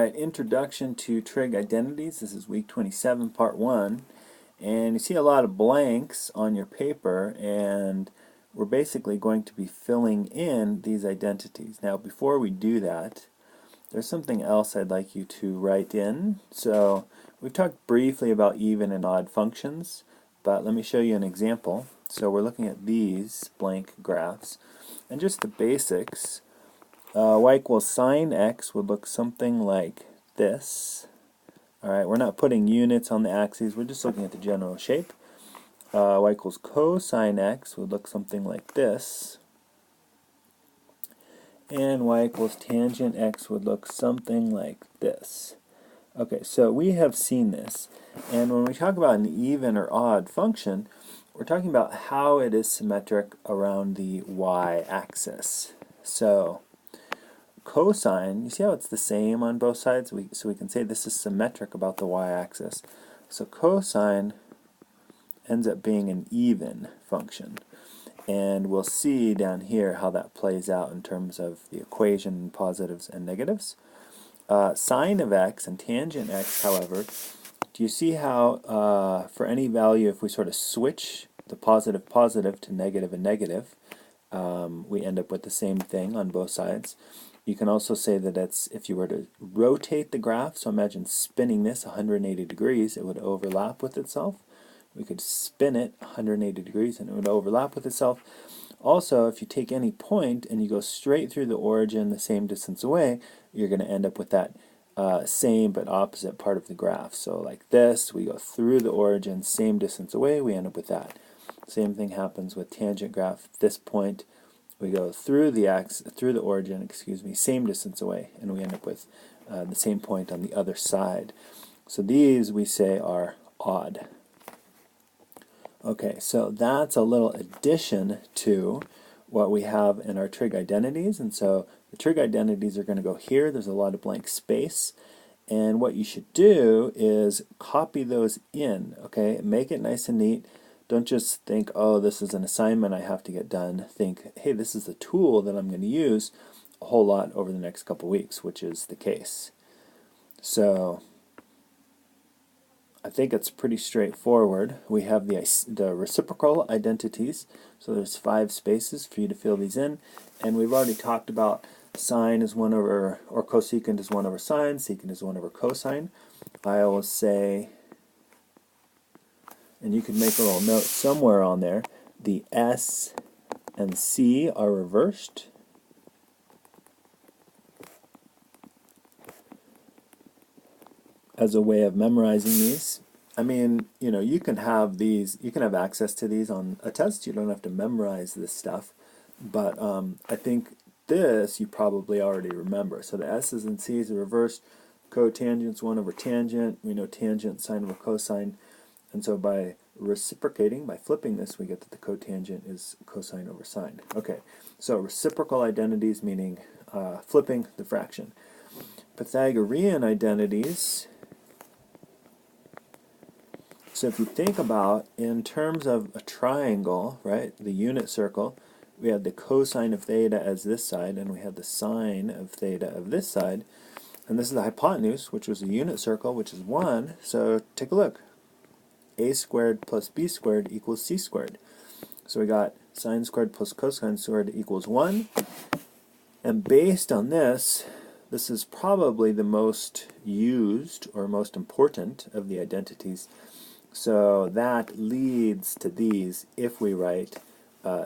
Alright, Introduction to Trig Identities. This is week 27, part 1. And you see a lot of blanks on your paper, and we're basically going to be filling in these identities. Now, before we do that, there's something else I'd like you to write in. So, we've talked briefly about even and odd functions, but let me show you an example. So, we're looking at these blank graphs, and just the basics. Y equals sine x would look something like this. Alright, we're not putting units on the axes, we're just looking at the general shape. Y equals cosine x would look something like this. And y equals tangent x would look something like this. Okay, so we have seen this. And when we talk about an even or odd function, we're talking about how it is symmetric around the y-axis. So, cosine, you see how it's the same on both sides? So we can say this is symmetric about the y-axis. So cosine ends up being an even function. And we'll see down here how that plays out in terms of the equation, positives and negatives. Sine of x and tangent x, however, do you see how for any value, if we sort of switch the positive to negative and negative, we end up with the same thing on both sides. You can also say that it's, if you were to rotate the graph, so imagine spinning this 180 degrees, it would overlap with itself. We could spin it 180 degrees and it would overlap with itself. Also, if you take any point and you go straight through the origin the same distance away, you're going to end up with that same but opposite part of the graph. So like this, we go through the origin, same distance away, we end up with that. Same thing happens with tangent graph. This point, we go through the origin, same distance away, and we end up with the same point on the other side. So these we say are odd. Okay, so that's a little addition to what we have in our trig identities, and so the trig identities are going to go here. There's a lot of blank space, and what you should do is copy those in, okay? Make it nice and neat. Don't just think, oh, this is an assignment I have to get done. Think, hey, this is a tool that I'm going to use a whole lot over the next couple weeks, which is the case. So I think it's pretty straightforward. We have the reciprocal identities, so there's 5 spaces for you to fill these in, and we've already talked about sine is 1 over, or cosecant is 1 over sine, secant is 1 over cosine. I always say, and you can make a little note somewhere on there, the S and C are reversed. As a way of memorizing these. I mean, you know, you can have these, you can have access to these on a test. You don't have to memorize this stuff. But I think this you probably already remember. So the S's and C's are reversed. Cotangent's 1 over tangent. We know tangent, sine over cosine. And so by reciprocating, by flipping this, we get that the cotangent is cosine over sine. Okay, so reciprocal identities, meaning flipping the fraction. Pythagorean identities, so if you think about, in terms of a triangle, right, the unit circle, we had the cosine of theta as this side, and we had the sine of theta of this side. And this is the hypotenuse, which was a unit circle, which is 1. So take a look. A squared plus b squared equals c squared. So we got sine squared plus cosine squared equals 1. And based on this, this is probably the most used or most important of the identities. So that leads to these if we write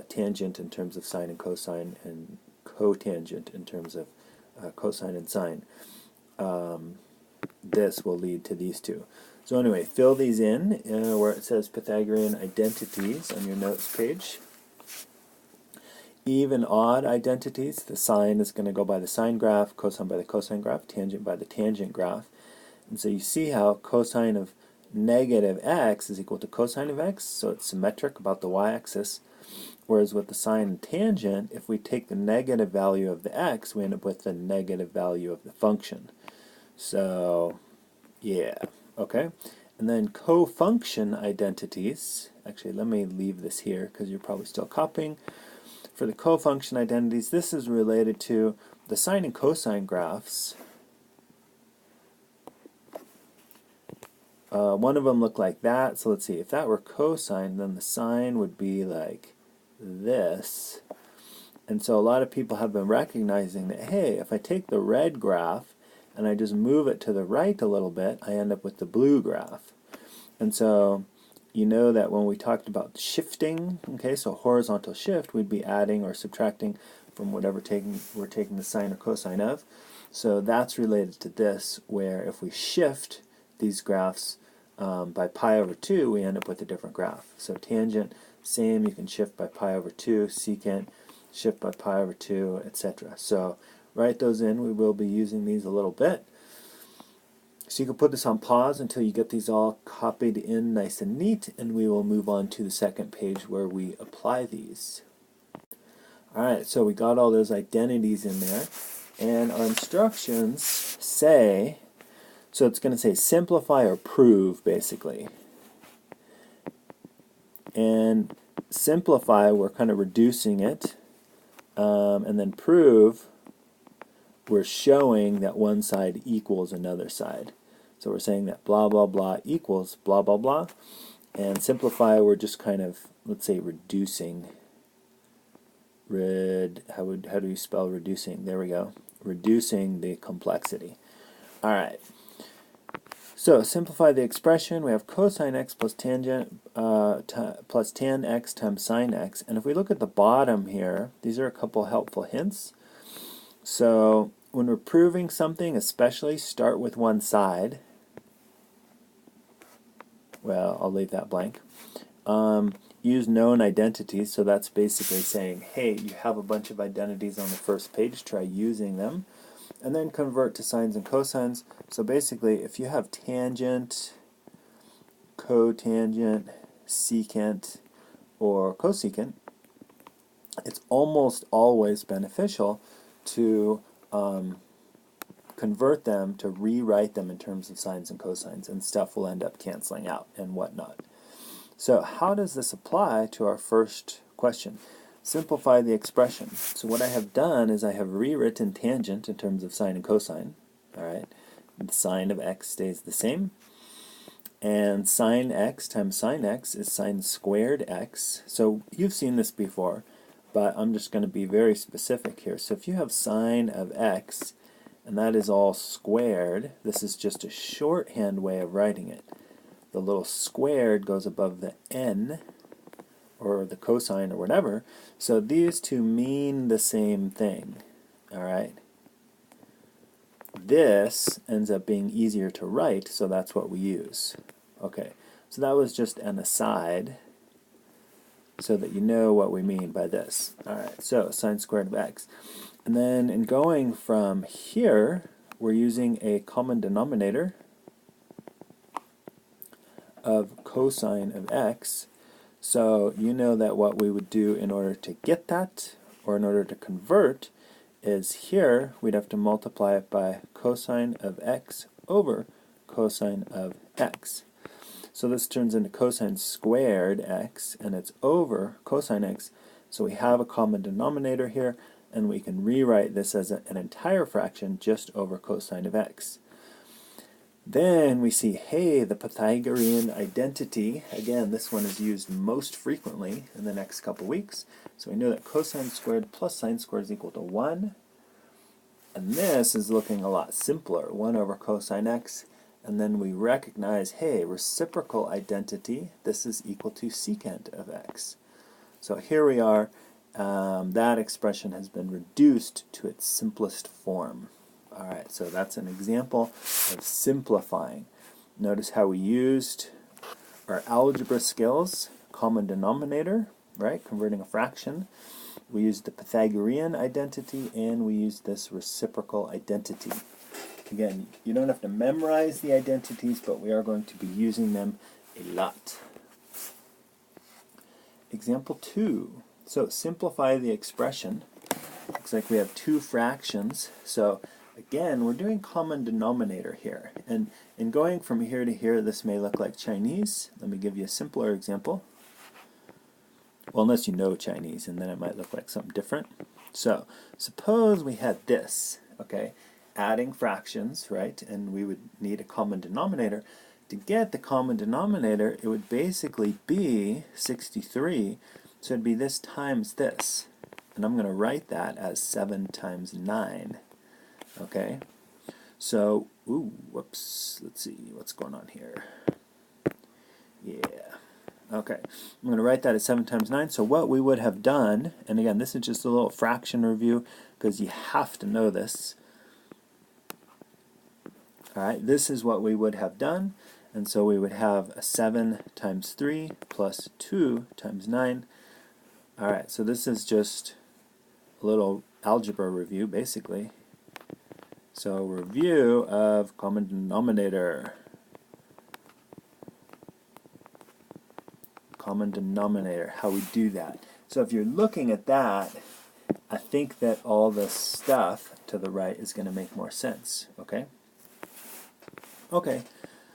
tangent in terms of sine and cosine, and cotangent in terms of cosine and sine. This will lead to these two. So anyway, fill these in where it says Pythagorean identities on your notes page. Even odd identities, the sine is going to go by the sine graph, cosine by the cosine graph, tangent by the tangent graph. And so you see how cosine of negative x is equal to cosine of x, so it's symmetric about the y-axis. Whereas with the sine and tangent, if we take the negative value of the x, we end up with the negative value of the function. So, yeah, okay. And then co-function identities, actually let me leave this here because you're probably still copying. For the co-function identities, this is related to the sine and cosine graphs. one of them looked like that. So let's see, if that were cosine, then the sine would be like this. And so a lot of people have been recognizing that, hey, if I take the red graph and I just move it to the right a little bit, I end up with the blue graph. And so you know that when we talked about shifting, okay, so horizontal shift, we'd be adding or subtracting from whatever we're taking the sine or cosine of. So that's related to this, where if we shift these graphs by pi over 2, we end up with a different graph. So tangent, same, you can shift by pi over 2, secant, shift by pi over 2, etc. So write those in. We will be using these a little bit. So you can put this on pause until you get these all copied in nice and neat, and we will move on to the second page where we apply these. Alright, so we got all those identities in there, and our instructions say, so it's going to say simplify or prove, basically. And simplify, we're kind of reducing it, and then prove, we're showing that one side equals another side. So we're saying that blah blah blah equals blah blah blah. And simplify, we're just kind of, let's say, reducing. How do you spell reducing? There we go. Reducing the complexity. Alright. So simplify the expression. We have cosine x plus tangent plus tan x times sine x. And if we look at the bottom here, these are a couple helpful hints. So when we're proving something, especially start with one side. Well, I'll leave that blank. Use known identities, so that's basically saying, hey, you have a bunch of identities on the first page, try using them. And then convert to sines and cosines. So basically, if you have tangent, cotangent, secant, or cosecant, it's almost always beneficial to convert them, to rewrite them in terms of sines and cosines, and stuff will end up canceling out and whatnot. So how does this apply to our first question? Simplify the expression. So what I have done is I have rewritten tangent in terms of sine and cosine. Alright, the sine of x stays the same. And sine x times sine x is sine squared x. So you've seen this before, but I'm just going to be very specific here. So if you have sine of x, and that is all squared, this is just a shorthand way of writing it. The little squared goes above the n, or the cosine, or whatever. So these two mean the same thing. Alright? This ends up being easier to write, so that's what we use. Okay, so that was just an aside, so that you know what we mean by this. Alright, so sine squared of x. And then in going from here, we're using a common denominator of cosine of x. So you know that what we would do in order to get that, or in order to convert, is here we'd have to multiply it by cosine of x over cosine of x. So this turns into cosine squared x, and it's over cosine x. So we have a common denominator here, and we can rewrite this as an entire fraction just over cosine of x. Then we see, hey, the Pythagorean identity. Again, this one is used most frequently in the next couple weeks. So we know that cosine squared plus sine squared is equal to 1. And this is looking a lot simpler, 1 over cosine x. And then we recognize, hey, reciprocal identity, this is equal to secant of x. So here we are. That expression has been reduced to its simplest form. Alright, so that's an example of simplifying. Notice how we used our algebra skills, common denominator, right, converting a fraction. We used the Pythagorean identity, and we used this reciprocal identity. Again, you don't have to memorize the identities, but we are going to be using them a lot. Example 2. So simplify the expression. Looks like we have two fractions. So again, we're doing common denominator here. And in going from here to here, this may look like Chinese. Let me give you a simpler example. Well, unless you know Chinese, and then it might look like something different. So suppose we had this, okay, adding fractions, right, and we would need a common denominator. to get the common denominator, it would basically be 63. So it'd be this times this. And I'm going to write that as 7 times 9. Okay? So, ooh, whoops. Let's see what's going on here. Yeah. Okay. I'm going to write that as 7 times 9. So what we would have done, and again, this is just a little fraction review because you have to know this. Alright, this is what we would have done. And so we would have a 7 times 3 plus 2 times 9. Alright, so this is just a little algebra review, basically. So review of common denominator. Common denominator, how we do that. So if you're looking at that, I think that all the stuff to the right is going to make more sense, okay? Okay,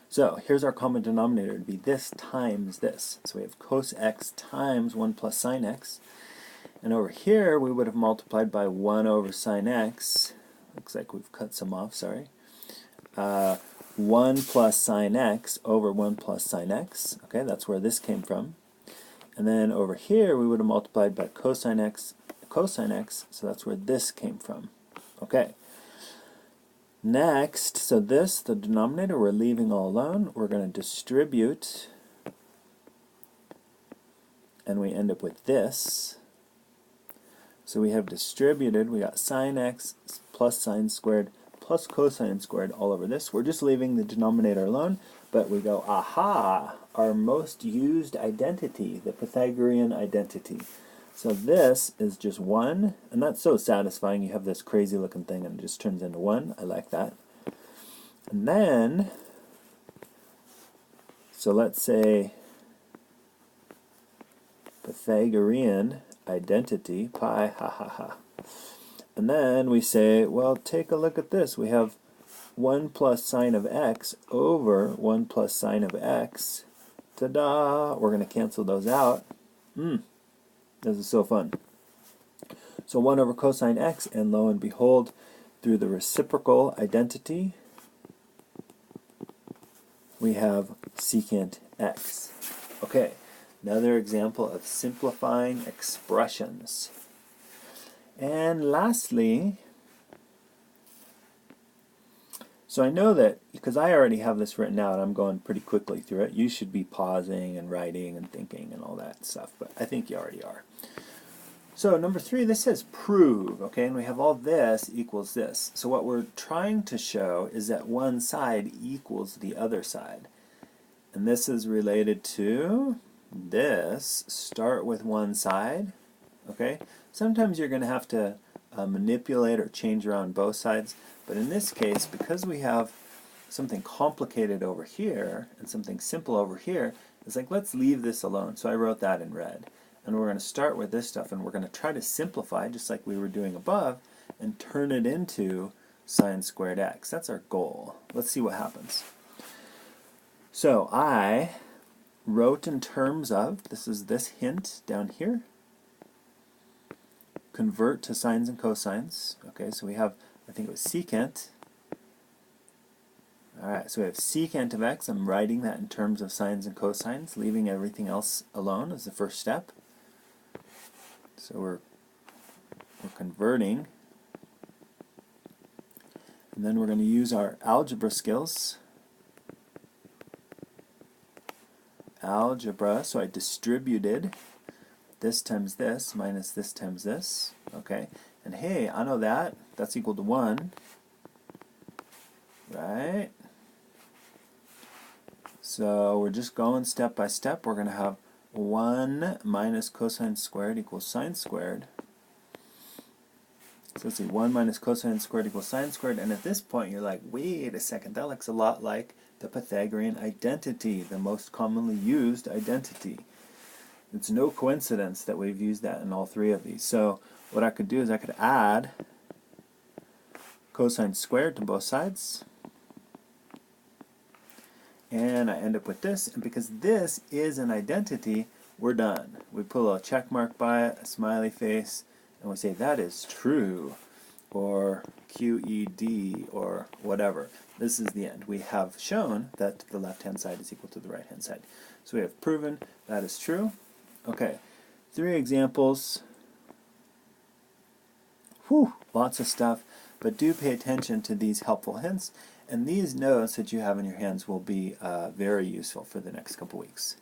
so here's our common denominator. It would be this times this. So we have cos x times 1 plus sine x. And over here, we would have multiplied by 1 over sine x. Looks like we've cut some off, sorry. 1 plus sine x over 1 plus sine x. Okay, that's where this came from. And then over here, we would have multiplied by cosine x, so that's where this came from. Okay. Next, so this, the denominator, we're leaving all alone. We're going to distribute, and we end up with this. So we have distributed, we got sine x plus sine squared plus cosine squared all over this. We're just leaving the denominator alone, but we go, aha, our most used identity, the Pythagorean identity. So this is just 1, and that's so satisfying. You have this crazy looking thing and it just turns into 1. I like that. And then, so let's say Pythagorean identity, pi, ha ha ha. And then we say, well, take a look at this. We have 1 plus sine of x over 1 plus sine of x. Ta-da! We're going to cancel those out. This is so fun. So 1 over cosine x, and lo and behold, through the reciprocal identity, we have secant x. Okay, another example of simplifying expressions. And lastly, so I know that, because I already have this written out, I'm going pretty quickly through it. You should be pausing and writing and thinking and all that stuff, but I think you already are. So number 3, this says prove, okay, and we have all this equals this. So what we're trying to show is that one side equals the other side. And this is related to this, start with one side, okay? Sometimes you're going to have to manipulate or change around both sides, but in this case, because we have something complicated over here and something simple over here, it's like, let's leave this alone. So I wrote that in red. And we're going to start with this stuff, and we're going to try to simplify, just like we were doing above, and turn it into sine squared x. That's our goal. Let's see what happens. So I wrote in terms of, this is this hint down here, convert to sines and cosines. Okay, so we have, I think it was secant. Alright, so we have secant of x. I'm writing that in terms of sines and cosines, leaving everything else alone as the first step. So we're converting. And then we're going to use our algebra skills. Algebra, so I distributed this times this minus this times this. Okay, and hey, I know that. That's equal to 1. Right? So we're just going step by step. We're going to have 1 minus cosine squared equals sine squared. So let's see, 1 minus cosine squared equals sine squared. And at this point, you're like, wait a second, that looks a lot like the Pythagorean identity, the most commonly used identity. It's no coincidence that we've used that in all 3 of these. So what I could do is I could add cosine squared to both sides. And I end up with this, and because this is an identity, we're done. We put a little check mark by it, a smiley face, and we say that is true. or QED or whatever. This is the end. We have shown that the left-hand side is equal to the right-hand side. So we have proven that is true. Okay, 3 examples. Whew, lots of stuff, but do pay attention to these helpful hints, and these notes that you have in your hands will be very useful for the next couple weeks.